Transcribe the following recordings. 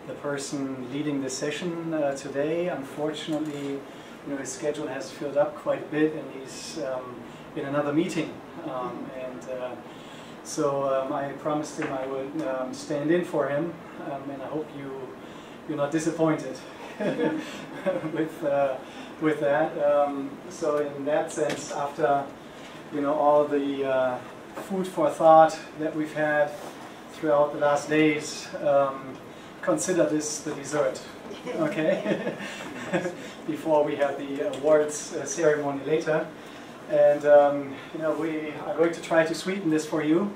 the person leading the session today. Unfortunately, his schedule has filled up quite a bit, and he's in another meeting. So I promised him I would stand in for him, and I hope you're not disappointed with that. So in that sense, after all the food for thought that we've had throughout the last days, consider this the dessert, okay? Before we have the awards ceremony later. And we are going to try to sweeten this for you,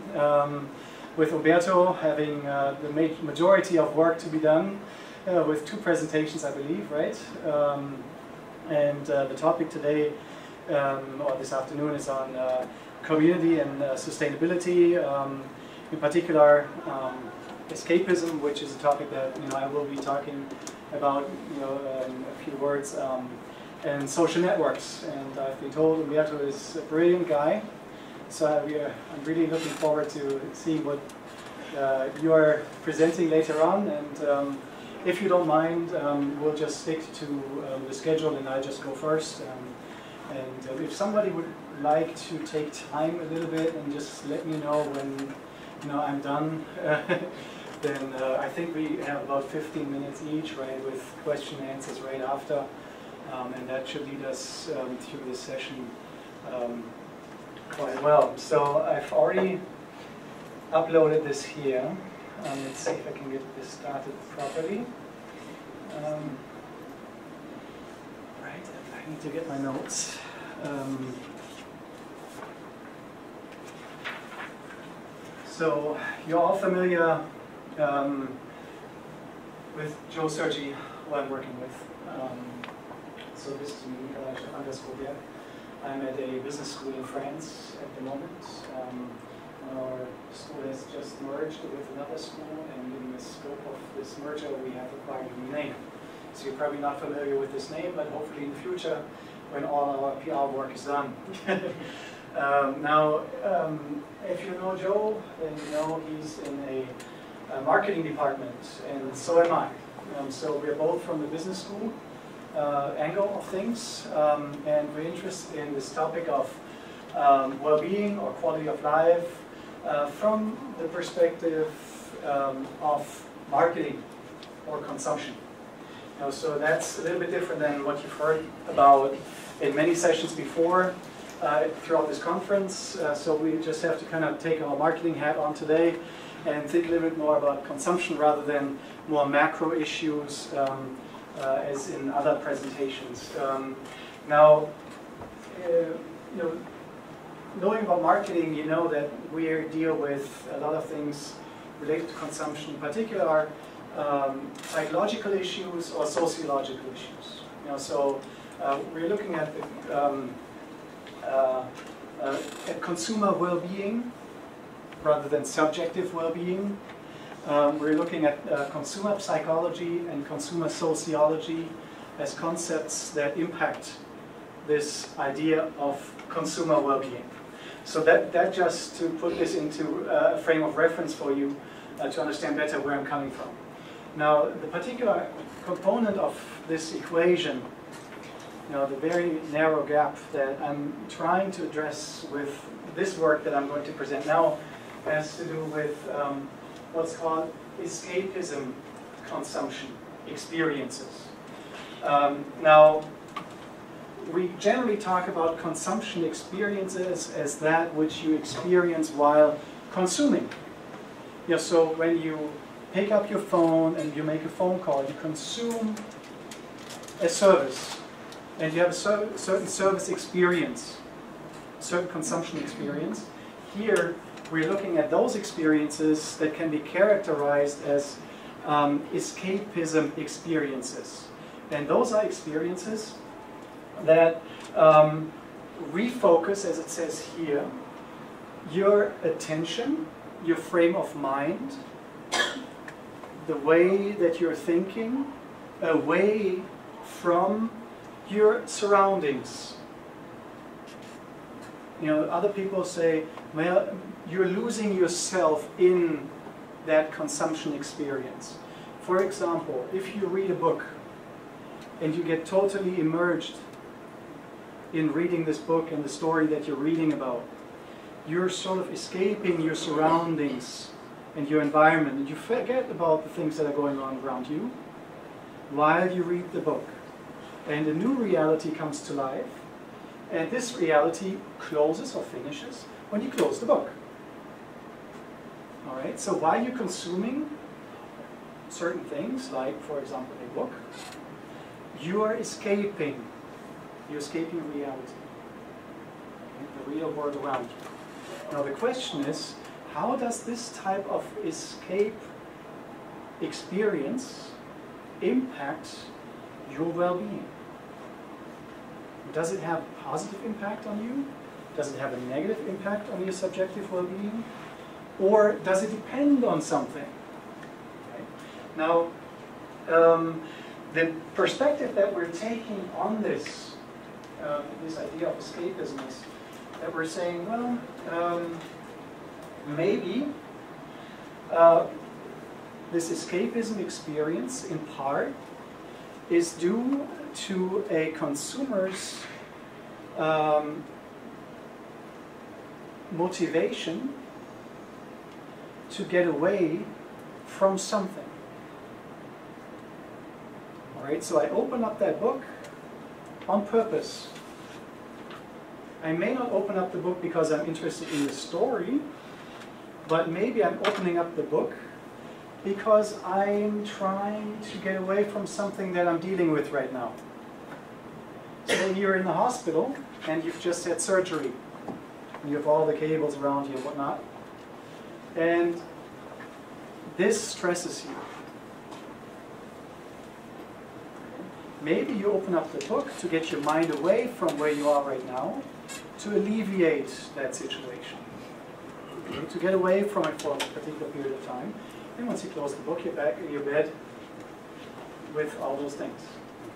with Humberto having the majority of work to be done, with 2 presentations, I believe, right? And the topic today, or this afternoon, is on community and sustainability, in particular escapism, which is a topic that I will be talking about, a few words, and social networks. And I've been told Humberto is a brilliant guy, so I'm really looking forward to seeing what you are presenting later on. And if you don't mind, we'll just stick to the schedule, and I'll just go first. And if somebody would like to take time a little bit and just let me know when I'm done, then I think we have about 15 minutes each, right, with question and answers right after, and that should lead us through this session quite well. So I've already uploaded this here. Let's see if I can get this started properly. Right, I need to get my notes. So you're all familiar with Joe Sirgy, who I'm working with. So this is me, Stephan Grezeskowiak. I'm at a business school in France at the moment. Our school has just merged with another school, and in the scope of this merger we have acquired a new name. So you're probably not familiar with this name, but hopefully in the future, when all our PR work is done. Now, if you know Joe, then you know he's in a marketing department, and so am I. So we're both from the business school angle of things, and we're interested in this topic of well-being or quality of life from the perspective of marketing or consumption. So that's a little bit different than what you've heard about in many sessions before throughout this conference. So we just have to kind of take our marketing hat on today and think a little bit more about consumption rather than more macro issues as in other presentations. Now, knowing about marketing, you know that we deal with a lot of things related to consumption, in particular psychological issues or sociological issues. So we're looking at consumer well-being rather than subjective well-being. We're looking at consumer psychology and consumer sociology as concepts that impact this idea of consumer well-being. So that just to put this into a frame of reference for you to understand better where I'm coming from. Now, the particular component of this equation, the very narrow gap that I'm trying to address with this work that I'm going to present now, has to do with what's called escapism consumption experiences. Now, we generally talk about consumption experiences as that which you experience while consuming. So when you pick up your phone and you make a phone call, you consume a service, and you have a certain service experience, certain consumption experience. Here, we're looking at those experiences that can be characterized as escapism experiences. And those are experiences that refocus, as it says here, your attention, your frame of mind, the way that you're thinking, away from your surroundings. Other people say, well, you're losing yourself in that consumption experience. For example, if you read a book and you get totally immersed in reading this book and the story that you're reading about, you're sort of escaping your surroundings and your environment, and you forget about the things that are going on around you while you read the book. And a new reality comes to life, and this reality closes or finishes when you close the book. All right, so while you're consuming certain things, like, for example, a book, you are escaping. You're escaping reality, the real world around you. Now the question is, how does this type of escape experience impact your well-being? Does it have a positive impact on you? Does it have a negative impact on your subjective well-being? Or does it depend on something? Okay. Now, the perspective that we're taking on this, this idea of escapism, is that we're saying, well, maybe this escapism experience, in part, is due to a consumer's motivation to get away from something. All right, so I open up that book on purpose. I may not open up the book because I'm interested in the story, but maybe I'm opening up the book because I'm trying to get away from something that I'm dealing with right now. So you're in the hospital and you've just had surgery. You have all the cables around you and whatnot. And this stresses you. Maybe you open up the book to get your mind away from where you are right now, to alleviate that situation. Okay? To get away from it for a particular period of time. And once you close the book, you're back in your bed with all those things.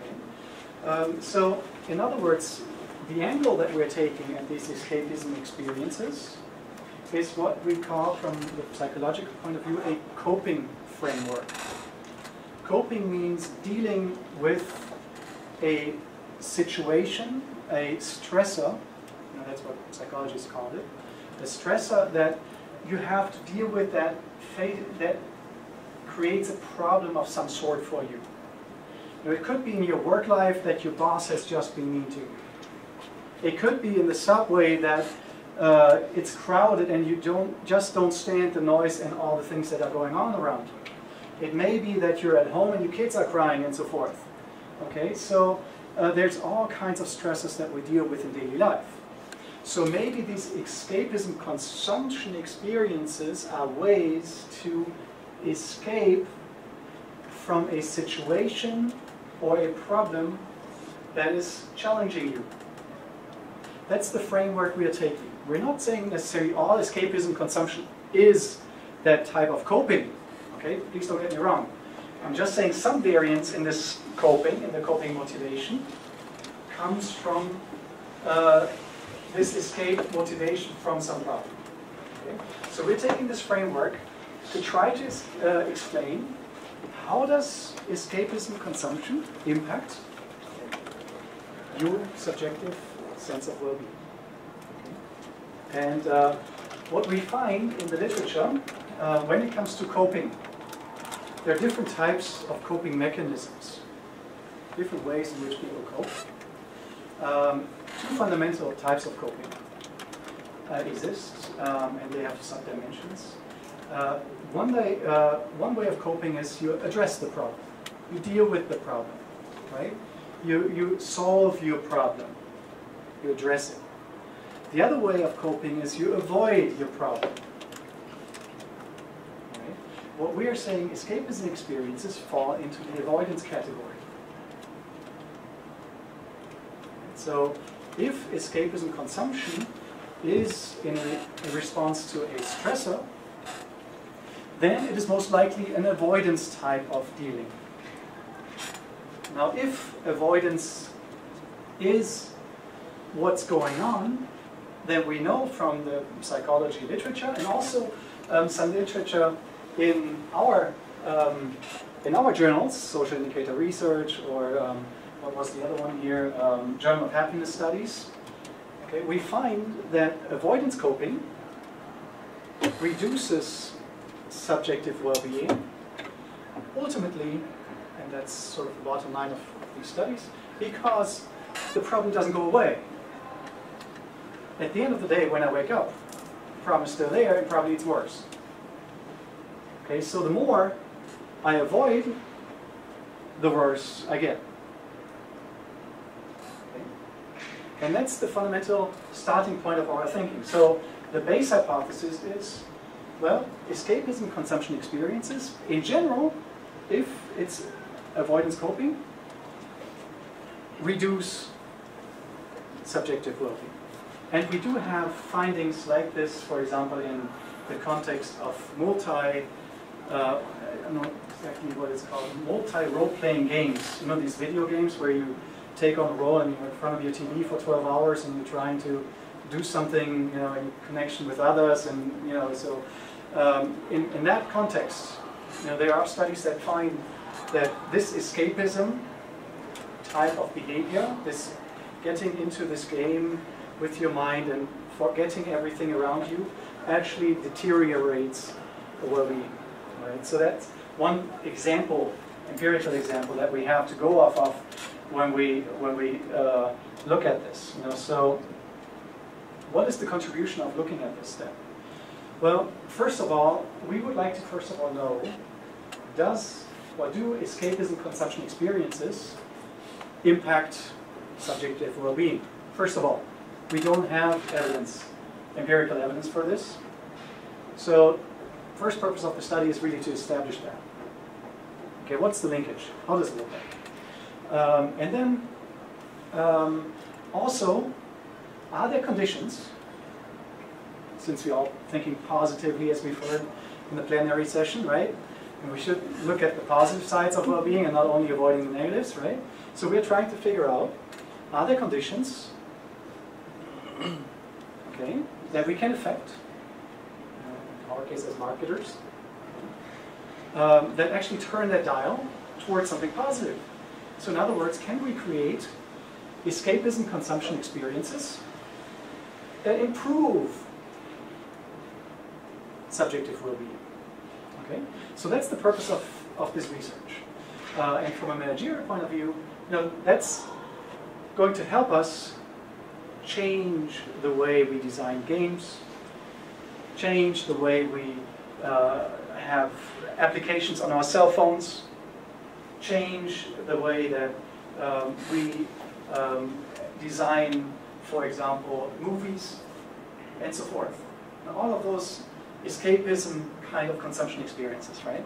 Okay? So, in other words, the angle that we're taking at these escapism experiences is what we call, from the psychological point of view, a coping framework. Coping means dealing with a situation, a stressor, that's what psychologists call it, a stressor that you have to deal with, that creates a problem of some sort for you. Now, it could be in your work life that your boss has just been mean to you. It could be in the subway that it's crowded and you just don't stand the noise and all the things that are going on around you. It may be that you're at home and your kids are crying and so forth. Okay, so there's all kinds of stresses that we deal with in daily life. So maybe these escapism consumption experiences are ways to escape from a situation or a problem that is challenging you. That's the framework we are taking. We're not saying necessarily all escapism consumption is that type of coping. Okay, please don't get me wrong. I'm just saying some variance in this coping, in the coping motivation, comes from this escape motivation from some problem. Okay? So we're taking this framework to try to explain how does escapism consumption impact your subjective sense of well-being. Okay? And what we find in the literature, when it comes to coping, there are different types of coping mechanisms, different ways in which people cope. Two fundamental types of coping exist, and they have sub-dimensions. One way of coping is you address the problem. You deal with the problem, right? You solve your problem. You address it. The other way of coping is you avoid your problem. Right? What we are saying, escapism experiences fall into the avoidance category. So, if escapism consumption is in response to a stressor, then it is most likely an avoidance type of dealing. Now, if avoidance is what's going on, then we know from the psychology literature, and also some literature in our in our journals, Social Indicator Research, or what was the other one here, Journal of Happiness Studies, okay, we find that avoidance coping reduces subjective well-being. Ultimately, and that's sort of the bottom line of these studies, because the problem doesn't go away. At the end of the day, when I wake up, the problem is still there and probably it's worse. Okay, so the more I avoid, the worse I get. Okay? And that's the fundamental starting point of our thinking. So the base hypothesis is, well, escapism consumption experiences, in general, if it's avoidance coping, reduce subjective well-being. And we do have findings like this, for example, in the context of I don't know exactly what it's called, multi-role-playing games. You know, these video games where you take on a role and you're in front of your TV for 12 hours and you're trying to do something, you know, in connection with others, and you know, so in that context, you know, there are studies that find that this escapism type of behavior, this getting into this game with your mind and forgetting everything around you, actually deteriorates the well-being. Right? So that's one example, empirical example that we have to go off of when we look at this. You know, so what is the contribution of looking at this then? Well, first of all, we would like to know, do escapism consumption experiences impact subjective well-being? First of all, we don't have evidence, empirical evidence for this. So, first purpose of the study is really to establish that. Okay, what's the linkage? How does it look like? And then, also, are there conditions, since we're all thinking positively as we've heard in the plenary session, right? And we should look at the positive sides of well-being and not only avoiding the negatives, right? So we're trying to figure out, are there conditions, okay, that we can affect, in our case as marketers, that actually turn that dial towards something positive? So in other words, can we create escapism consumption experiences that improve subjective well-being? Okay, so that's the purpose of this research. And from a managerial point of view, you know, that's going to help us change the way we design games, change the way we have applications on our cell phones, change the way that we design, for example, movies, and so forth. And all of those escapism kind of consumption experiences, right?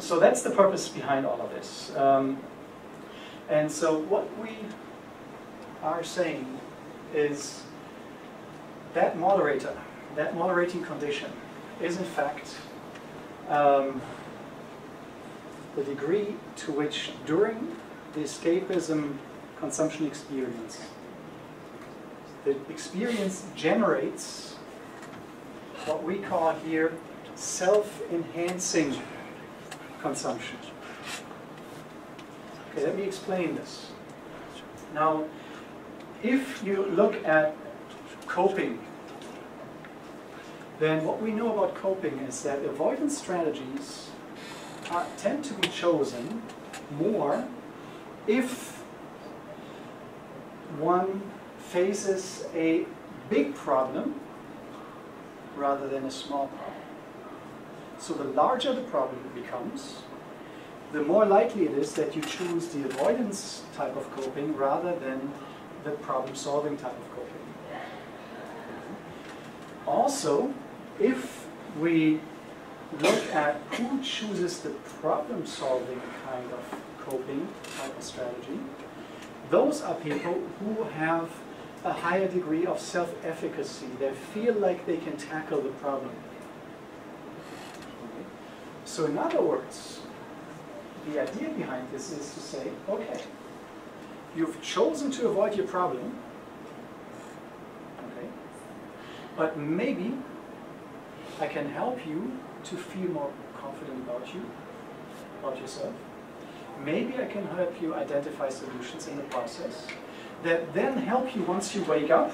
So that's the purpose behind all of this. And so what we are saying is that moderator, that moderating condition, is in fact the degree to which during the escapism consumption experience, the experience generates what we call here self-enhancing consumption. Okay, let me explain this. Now, if you look at coping, then what we know about coping is that avoidance strategies tend to be chosen more if one faces a big problem rather than a small problem. So the larger the problem becomes, the more likely it is that you choose the avoidance type of coping rather than the problem-solving type of coping. Also, if we look at who chooses the problem-solving kind of coping type of strategy, those are people who have a higher degree of self-efficacy. They feel like they can tackle the problem. So in other words, the idea behind this is to say, okay, you've chosen to avoid your problem, okay, but maybe I can help you to feel more confident about you. about yourself. Maybe I can help you identify solutions in the process that then help you, once you wake up,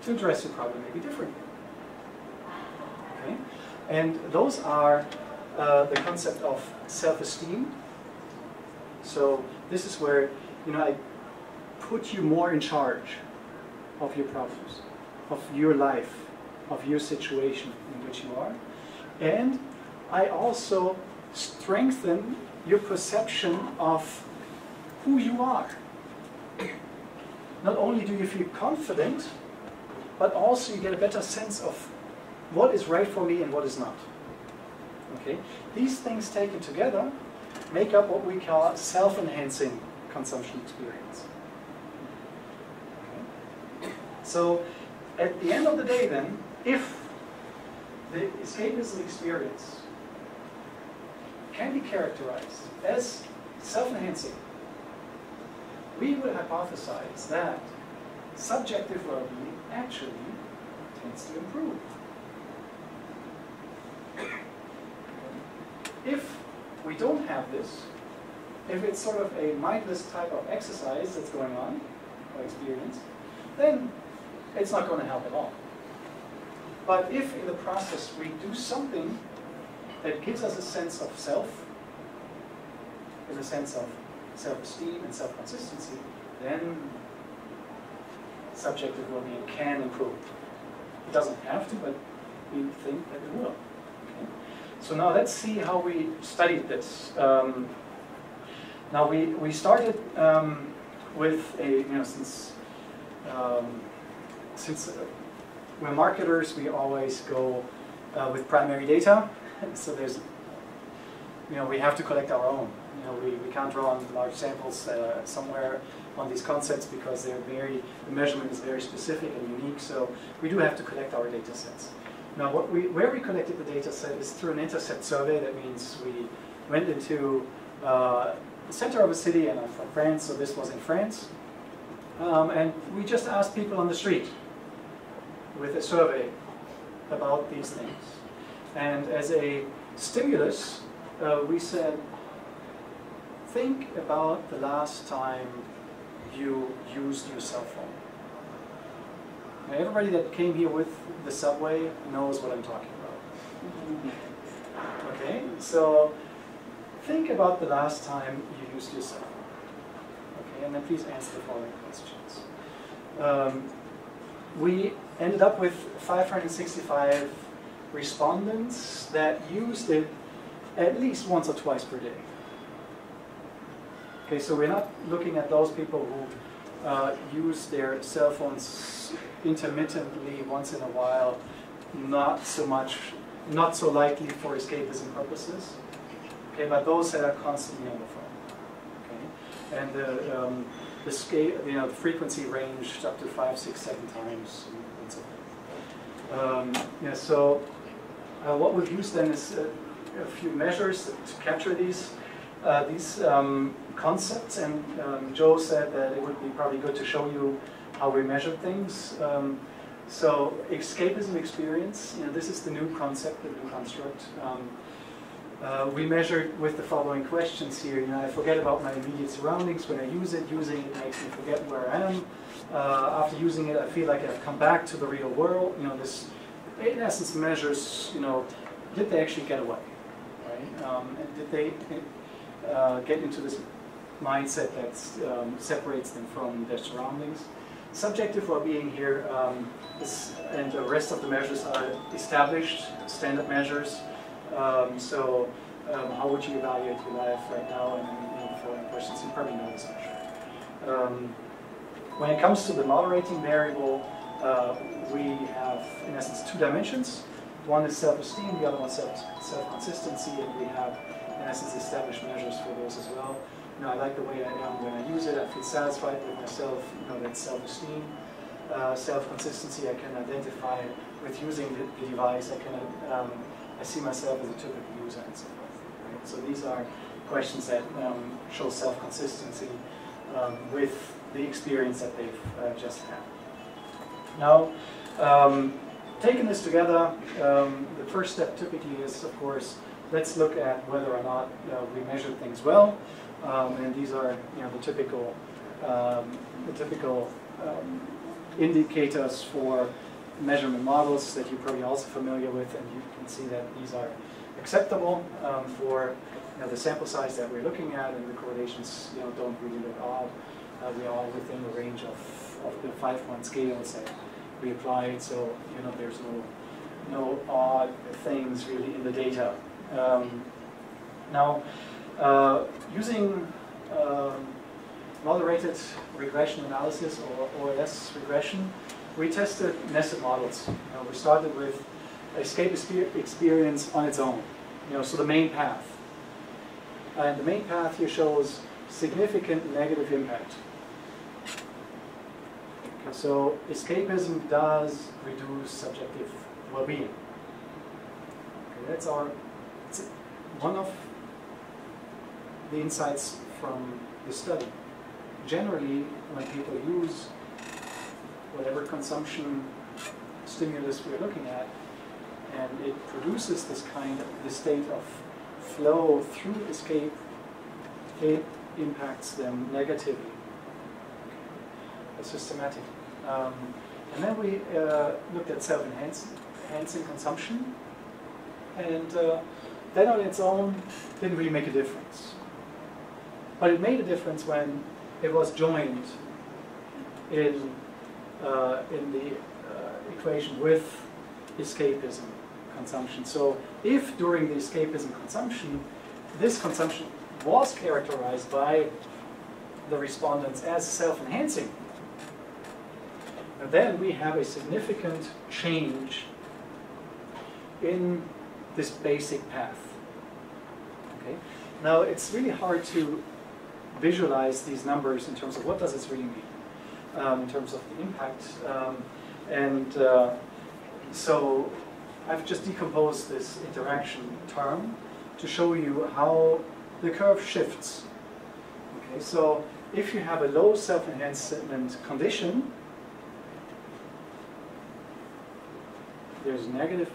to address your problem maybe differently. Okay? And those are the concept of self-esteem. So this is where, I put you more in charge of your problems, of your life, of your situation in which you are. And I also strengthen your perception of who you are. Not only do you feel confident, but also you get a better sense of what is right for me and what is not. Okay? These things taken together make up what we call self-enhancing consumption experience. Okay? So, at the end of the day then, if the escapism experience can be characterized as self-enhancing, we would hypothesize that subjective well-being actually tends to improve. If we don't have this, if it's sort of a mindless type of exercise that's going on, or experience, then it's not going to help at all. But if in the process we do something that gives us a sense of self, in a sense of self-esteem and self-consistency, then subjective well-being can improve. It doesn't have to, but we think that it will. Okay? So now let's see how we studied this. Now we started with a, since we're marketers, we always go with primary data. So there's, we have to collect our own. We can't draw on large samples somewhere on these concepts because they're the measurement is very specific and unique. So we do have to collect our data sets. Now, where we collected the data set is through an intercept survey. That means we went into the center of a city, and I'm from France, so this was in France. And we just asked people on the street with a survey about these things. And as a stimulus, we said, think about the last time you used your cell phone. Now, everybody that came here with the subway knows what I'm talking about. Okay, so think about the last time you used your cell phone. Okay, and then please answer the following questions. We ended up with 565 respondents that used it at least once or twice per day. Okay, so we're not looking at those people who use their cell phones intermittently once in a while, not so likely for escapism purposes. Okay, but those that are constantly on the phone. Okay, and the scale, the frequency ranged up to 5, 6, 7 times, and so forth. So what we've used then is a few measures to capture these concepts, and Joe said that it would be probably good to show you how we measured things. So escapism experience, this is the new concept, the new construct. We measured with the following questions here. I forget about my immediate surroundings when I use it. Using it makes me forget where I am. After using it, I feel like I've come back to the real world. This, in essence, measures, did they actually get away, right? And did they get into this mindset that separates them from their surroundings? Subjective well-being here, and the rest of the measures are established standard measures. So how would you evaluate your life right now? And the following questions, you probably know this measure. When it comes to the moderating variable, we have, in essence, 2 dimensions. One is self-esteem, the other one is self-consistency, and we have, in essence, established measures for those as well. I like the way I am when I use it. I feel satisfied with myself. That's self-esteem. Self-consistency, I can identify with using the device. I see myself as a typical user and so forth. Right? So these are questions that show self-consistency with the experience that they've just had. Now, taking this together, the first step typically is, of course, let's look at whether or not we measured things well. And these are the typical indicators for measurement models that you're probably also familiar with, and you can see that these are acceptable for the sample size that we're looking at, and the correlations don't really look odd. We are within the range of the 5-point scales that we applied, so there's no odd things really in the data. Now, using moderated regression analysis or OLS regression, we tested nested models. We started with escape experience on its own, so the main path. And the main path here shows significant negative impact. Okay, so escapism does reduce subjective well-being. Okay, that's one of the insights from the study. Generally, when people use whatever consumption stimulus we're looking at, and it produces this state of flow through escape, it impacts them negatively, systematically. And then we looked at self-enhancing consumption, and that on its own didn't really make a difference. But it made a difference when it was joined in the equation with escapism consumption. So if during the escapism consumption, this consumption was characterized by the respondents as self-enhancing, then we have a significant change in this basic path. Okay? Now, it's really hard to visualize these numbers in terms of what does this really mean, in terms of the impact. So I've just decomposed this interaction term to show you how the curve shifts. Okay, so if you have a low self-enhancement condition, there's negative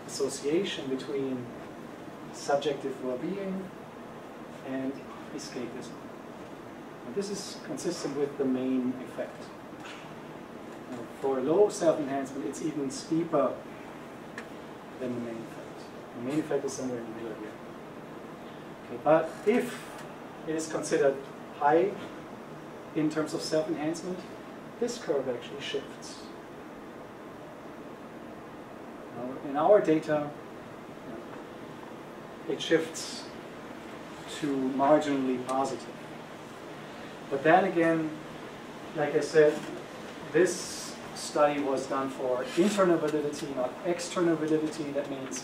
association between subjective well-being and escapism. And this is consistent with the main effect. For low self-enhancement, it's even steeper than the main effect. The main effect is somewhere in the middle here. Okay, but if it is considered high in terms of self-enhancement, this curve actually shifts. Now, in our data, it shifts to marginally positive. But then again, like I said, this study was done for internal validity, not external validity. That means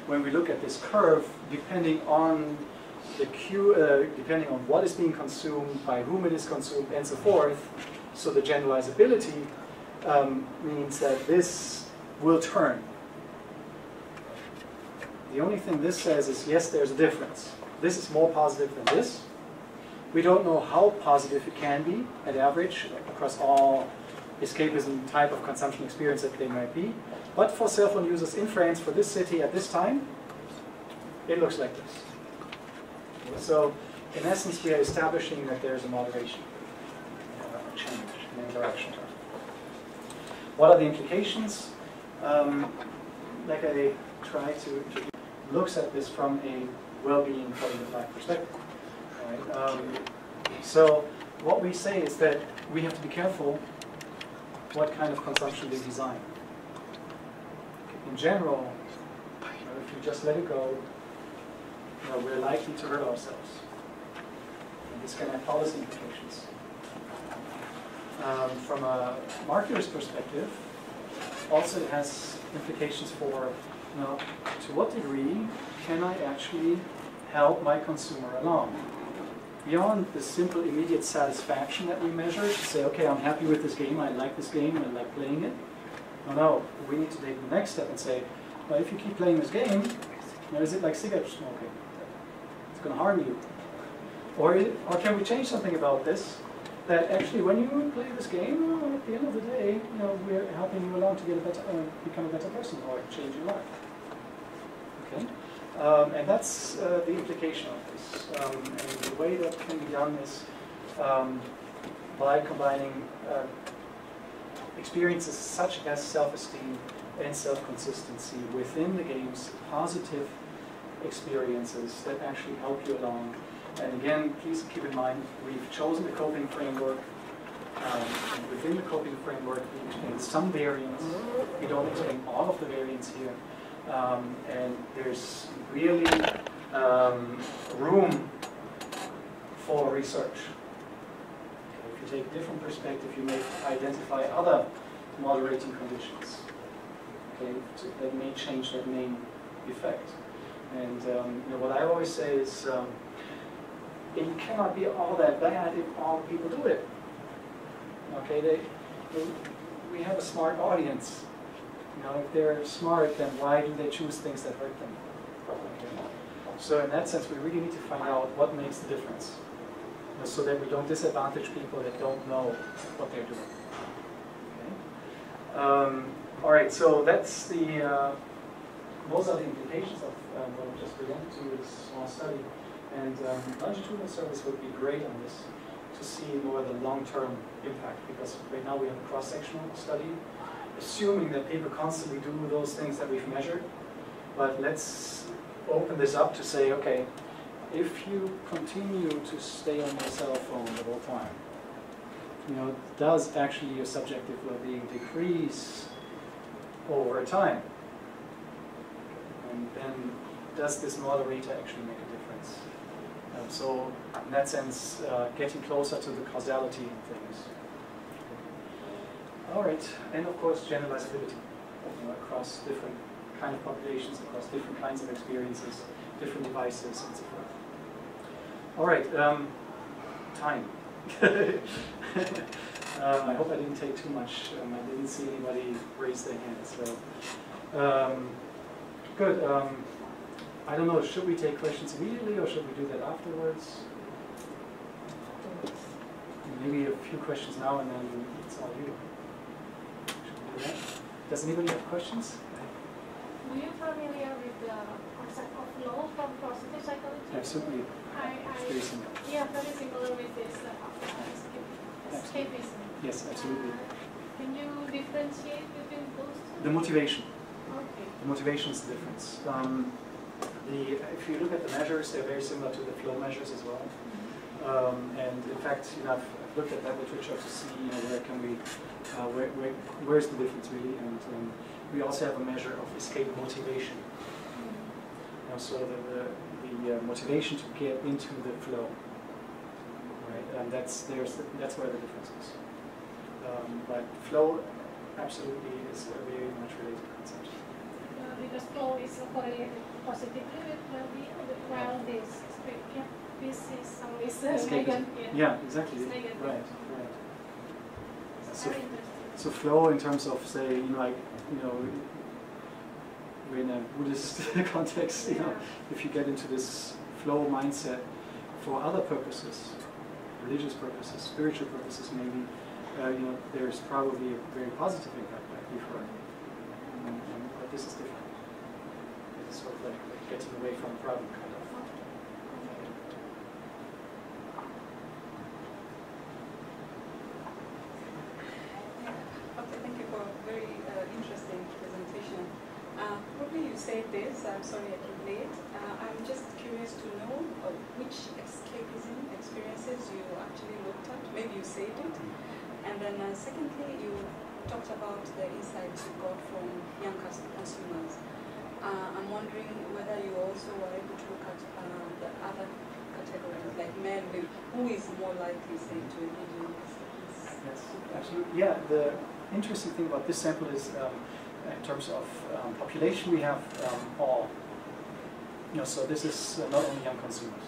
when we look at this curve, depending on depending on what is being consumed, by whom it is consumed, and so forth, so the generalizability means that this will turn. The only thing this says is, yes, there's a difference. This is more positive than this. We don't know how positive it can be at average across all escapism type of consumption experience that they might be. But for cell phone users in France for this city at this time, it looks like this. So in essence, we are establishing that there's a moderation, a change in interaction. What are the implications? Like I try to looks at this from a well-being quality of life perspective. Right? So what we say is that we have to be careful what kind of consumption we design. In general, if we just let it go, we're likely to hurt ourselves. And this can have policy implications. From a marketer's perspective, also it has implications for, to what degree can I actually help my consumer along? Beyond the simple immediate satisfaction that we measure, to say, okay, I'm happy with this game, I like this game, I like playing it. No, we need to take the next step and say, well, if you keep playing this game, is it like cigarette smoking? It's going to harm you. Or can we change something about this? That actually, when you play this game, at the end of the day, we're helping you along to get a better, become a better person or change your life. Okay. And that's the implication of this. And the way that can be done is by combining experiences such as self-esteem and self-consistency within the games, positive experiences that actually help you along. And again, please keep in mind, we've chosen the coping framework. And within the coping framework, we explain some variants. We don't explain all of the variants here. And there's really room for research. Okay, if you take a different perspective, you may identify other moderating conditions, okay, that may change that main effect. And you know, what I always say is, it cannot be all that bad if all people do it. Okay, we have a smart audience. You know, if they're smart, then why do they choose things that hurt them? Okay. So in that sense, we really need to find out what makes the difference, you know, so that we don't disadvantage people that don't know what they're doing. Okay. All right, so that's the those are the implications of what I just presented to you, this small study. And longitudinal surveys would be great on this to see more the long-term impact, because right now we have a cross-sectional study, assuming that people constantly do those things that we've measured. But let's open this up to say, okay, if you continue to stay on your cell phone the whole time, you know, does actually your subjective well-being decrease over time? And then does this moderator actually make a difference? So in that sense, getting closer to the causality in things. All right, and of course generalizability, you know, across different kind of populations, across different kinds of experiences, different devices, and so forth. All right, time. I hope I didn't take too much. I didn't see anybody raise their hand. So good. I don't know, should we take questions immediately or should we do that afterwards? Maybe a few questions now and then it's all you. Should we do that? Does anybody have questions? Are you familiar with the concept of flow from positive psychology? Absolutely. It's very simple. Yeah, very similar with this escapism. Yes, absolutely. Can you differentiate between those two? The motivation. Okay. The motivation is the difference. If you look at the measures, they're very similar to the flow measures as well. And in fact, you know, I've looked at that literature to see, you know, where can we, where's the difference really, and we also have a measure of escape motivation. You know, so the motivation to get into the flow, right? And that's where the difference is. But flow absolutely is a very much related concept. Because flow is correlated positively with well-being, while this is always negative. Yeah, exactly. It's negative. Right. So flow in terms of, say, you know, like, you know, we're in a Buddhist context, you know, if you get into this flow mindset for other purposes, religious purposes, spiritual purposes maybe, you know, there's probably a very positive impact like before. But this is different. This is sort of like getting away from the problem, kind of. Okay, thank you for a very interesting presentation. Probably you said this, I'm sorry I came late. I'm just curious to know which escapism experiences you actually looked at. Maybe you said it. And then secondly, you talked about the insights you got from young consumers. I'm wondering whether you also were able to look at the other categories, like men, who is more likely, say, to engage in this? Yes, absolutely. Yeah, the interesting thing about this sample is, in terms of population, we have all. You know, so this is not only young consumers.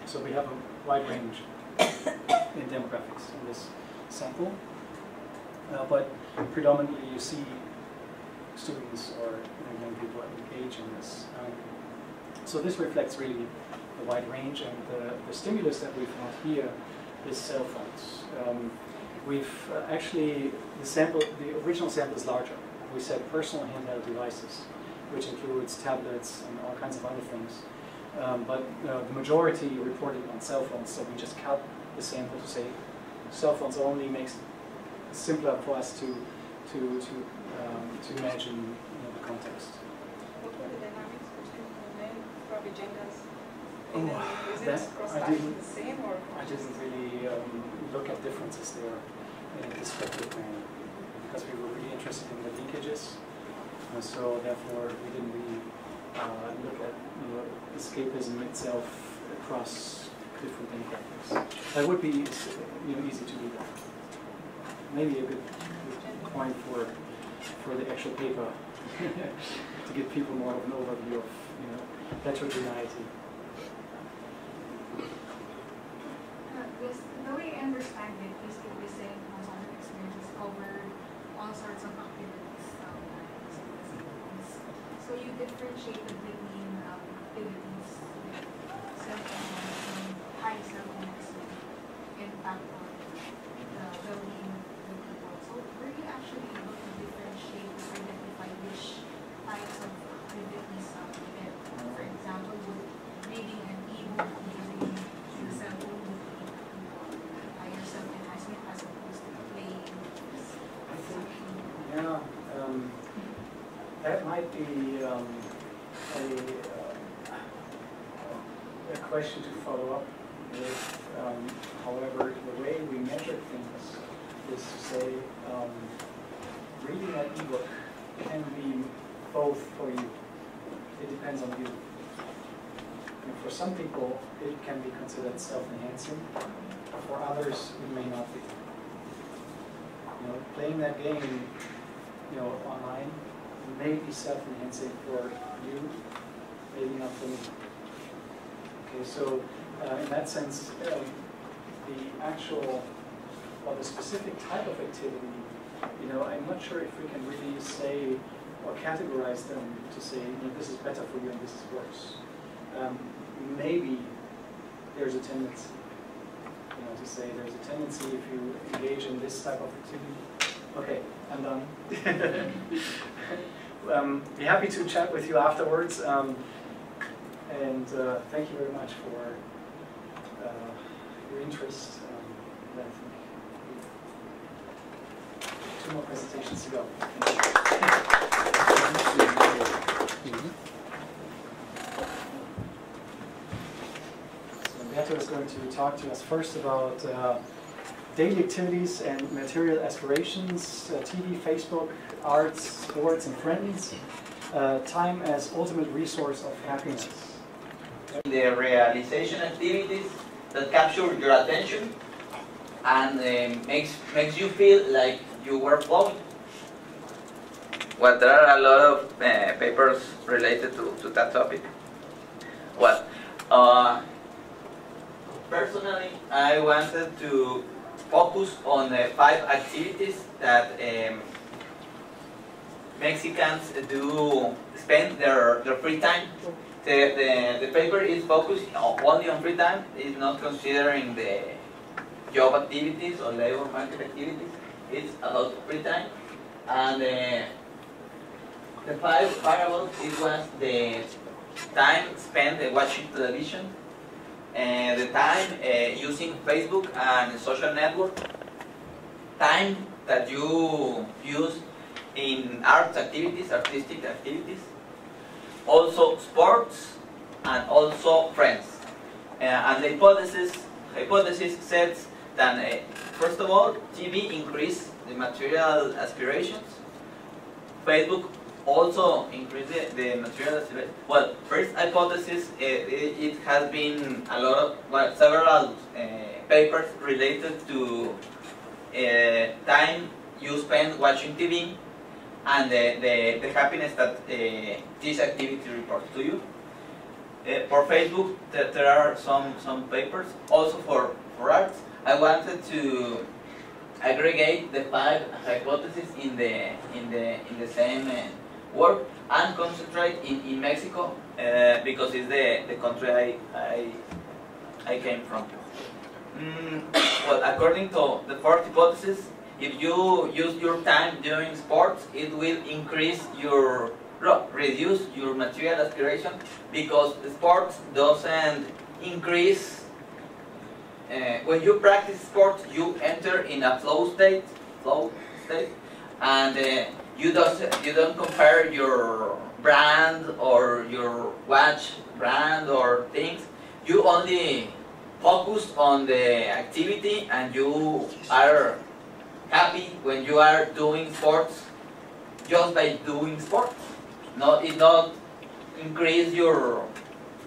So we have a wide range in demographics in this sample, but predominantly you see students or young people engage in this. So this reflects really the wide range, and the stimulus that we've got here is cell phones. We've actually, the original sample is larger. We said personal handheld devices. which includes tablets and all kinds of other things. But the majority reported on cell phones, so we just cut the sample to say cell phones only makes it simpler for us to imagine the context. What were the dynamics between the men, probably genders? I didn't really look at differences there in a descriptive manner because we were really interested in the linkages. So therefore, we didn't really look at escapism itself across different demographics. That would be easy to do that. Maybe a good point for the actual paper to give people more of an overview of heterogeneity. The way I understand it, escapism has other experiences covered all sorts of activities. So you differentiated between activities with self-enhancement, high self-enhancement, impact on the well-being of the people. So were you actually able to differentiate or identify which types of activities you get? For example, would reading an e-book using the cell phone would be higher self-enhancement as opposed to playing? I think, that might be a question to follow up with. However, the way we measure things is to say reading an ebook can be both for you. It depends on you. And for some people, it can be considered self-enhancing. For others, it may not be. Playing that game, online may be self-enhancing for you, maybe not for me. Okay, so in that sense, the actual, or the specific type of activity, I'm not sure if we can really say or categorize them to say, this is better for you and this is worse. Maybe there's a tendency, to say there's a tendency if you engage in this type of activity. Okay, I'm done. Be happy to chat with you afterwards. And thank you very much for your interest. I think 2 more presentations to go. So Humberto is going to talk to us first about daily activities and material aspirations, TV, Facebook, arts, sports, and friends, time as ultimate resource of happiness. The realization activities that capture your attention and makes you feel like you were flowing. Well, there are a lot of papers related to that topic. Well, personally, I wanted to focus on 5 activities that Mexicans spend their free time. The paper is focused only on free time. It's not considering the job activities or labor market activities. It's about free time. And the 5 variables, it was the time spent watching television, the time using Facebook and social network, time that you use in arts activities, artistic activities, also sports, and also friends. And the hypothesis says that first of all, TV increased the material aspirations. Facebook also increased the material aspirations. Well, first hypothesis, it has been a lot of several papers related to time you spend watching TV and the happiness that this activity reports to you. For Facebook, there are some papers. Also for arts, I wanted to aggregate the 5 hypotheses in the same work and concentrate in Mexico because it's the country I came from. Well, according to the 4th hypothesis, if you use your time during sports, it will increase your reduce your material aspiration, because sports doesn't increase. When you practice sports, you enter in a flow state, and you don't compare your brand or your watch brand or things. You only focus on the activity, and you are happy when you are doing sports just by doing sports. It not increase your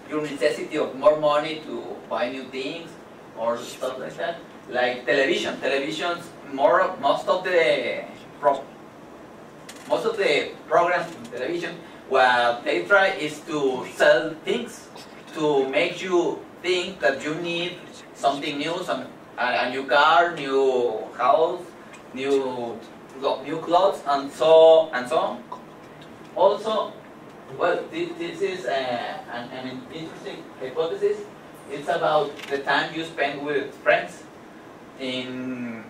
necessity of more money to buy new things or stuff like that. Like television. Television's most of the programs in television, what they try is to sell things, to make you think that you need something new, a new car, new house, new clothes, and so on. Also, well, this is an interesting hypothesis. It's about the time you spend with friends. In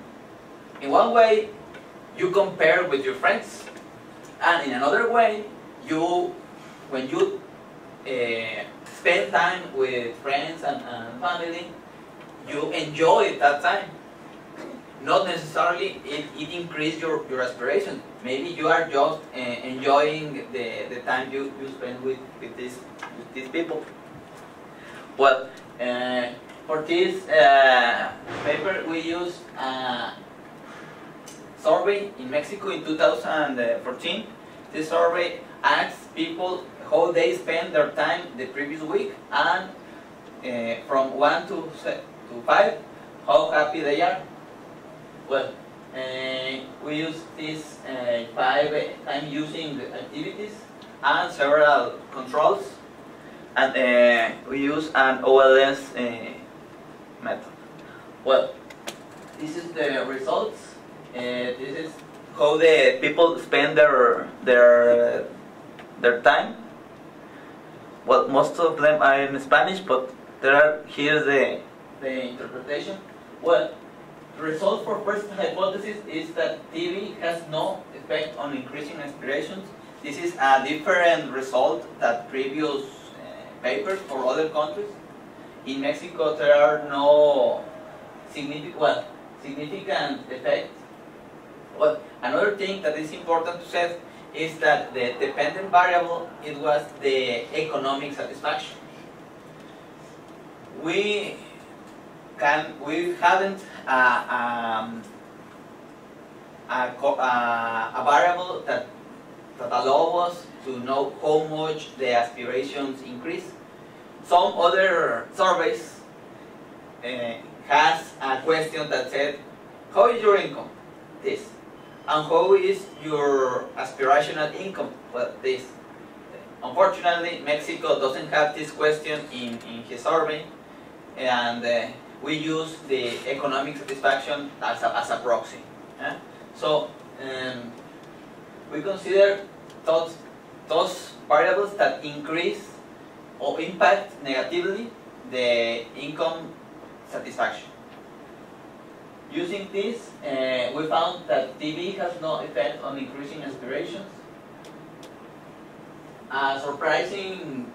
one way, you compare with your friends, and in another way, when you spend time with friends and family, you enjoy that time. Not necessarily it increases your aspiration. Maybe you are just enjoying the time you spend with these people. Well, for this paper, we used a survey in Mexico in 2014. This survey asked people how they spend their time the previous week, and from 1 to 5, how happy they are. Well, we use these 5 time-using activities and several controls, and we use an OLS method. Well, this is the results. This is how the people spend their time. Well, most of them are in Spanish, but here's the interpretation. Well, the result for first hypothesis is that TV has no effect on increasing aspirations. This is a different result than previous papers for other countries. In Mexico, there are no significant effects. Well, another thing that is important to say is that the dependent variable, it was the economic satisfaction. We haven't a variable that allows us to know how much the aspirations increase. Some other surveys has a question that said, how is your income? This. And how is your aspirational income? Well, this. Unfortunately, Mexico doesn't have this question in his survey, and we use the economic satisfaction as a proxy. So we consider those variables that increase or impact negatively the income satisfaction. Using this, we found that TV has no effect on increasing aspirations. A surprising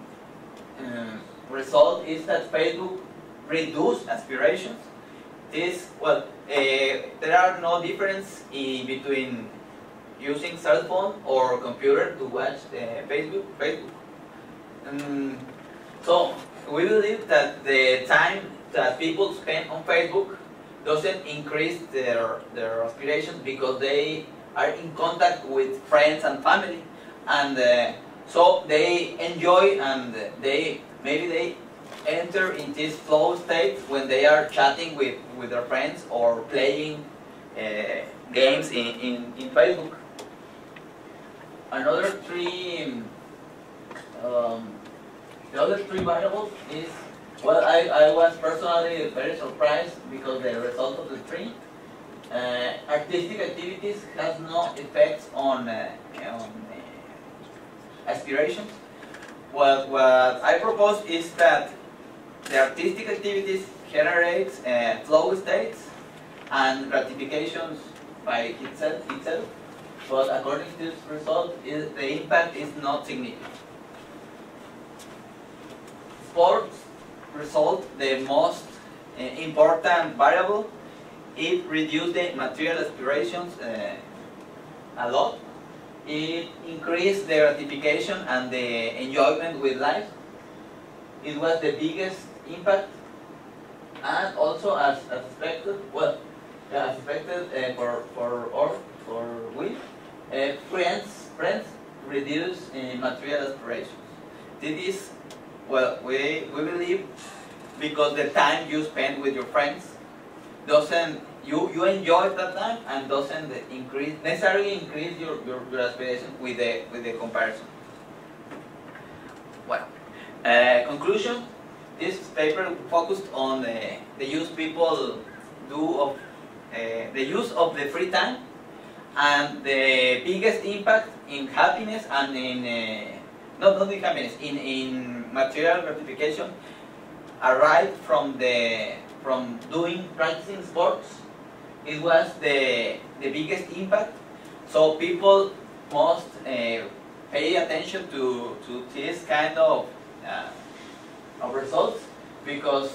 result is that Facebook reduced aspirations. There are no difference between using cell phone or computer to watch Facebook. So we believe that the time that people spend on Facebook doesn't increase their aspirations, because they are in contact with friends and family, and so they enjoy, and maybe they enter in this flow state when they are chatting with their friends or playing games in Facebook. Another the other three variables is, well, I was personally very surprised because the result of the three. Artistic activities has no effects on aspirations. What I propose is that the artistic activities generates flow states and gratifications by itself, but according to this result, the impact is not significant. Sports result, the most important variable, it reduced the material aspirations a lot. It increased the gratification and the enjoyment with life. It was the biggest impact, and also as expected, well, as expected for we, friends reduce material aspirations. This is, well, we believe because the time you spend with your friends doesn't, you enjoy that time and doesn't necessarily increase your aspiration with the comparison. Well, conclusion, this paper focused on the use people do of the use of the free time, and the biggest impact in happiness and in not in happiness, in material gratification arrived from practicing sports. It was the biggest impact. So people must pay attention to this kind of results, because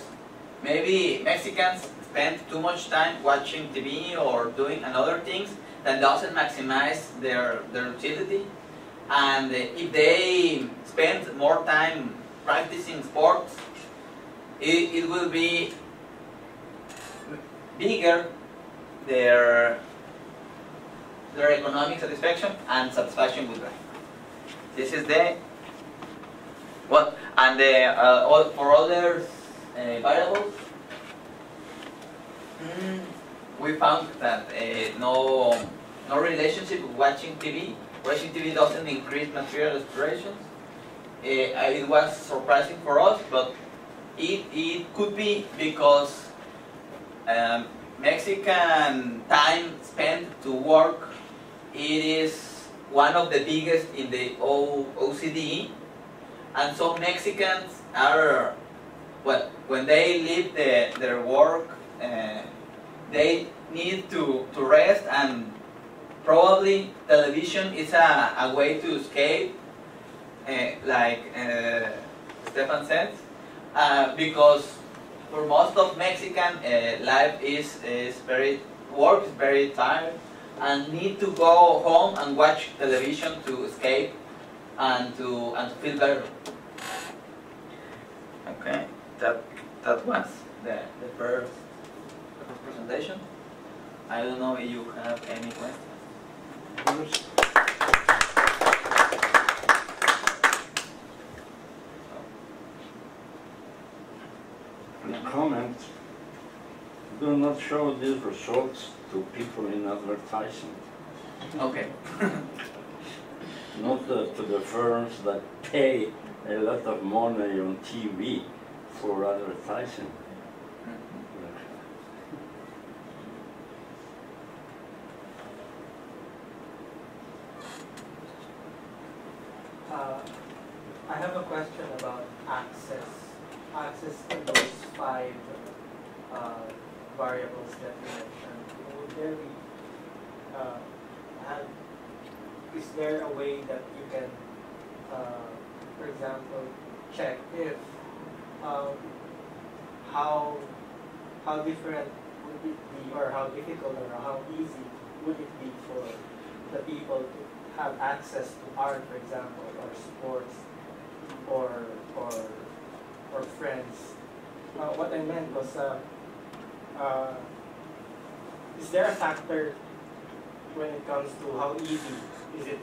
maybe Mexicans spend too much time watching TV or doing other things that doesn't maximize their utility. And if they spend more time practicing sports, it will be bigger their economic satisfaction and satisfaction with life. This is the what, and for other variables, we found that no relationship with watching TV. Watching TV doesn't increase material aspirations. It was surprising for us, but it could be because Mexican time spent to work, it is one of the biggest in the OCDE, and so Mexicans are, well, when they leave their work, they need to rest, and probably television is a way to escape, like Stephan said, because for most of Mexican life is work is very tired, and need to go home and watch television to escape and to feel better. Okay, that was the first presentation. I don't know if you have any questions. Comment: do not show these results to people in advertising. Okay. Not to the firms that pay a lot of money on TV for advertising. I have a question about access to those 5 variables that you mentioned. Would there be, is there a way that you can, for example, check if how different would it be, or how difficult or how easy would it be for the people to have access to art, for example, or sports, or friends? What I meant was, is there a factor when it comes to how easy is it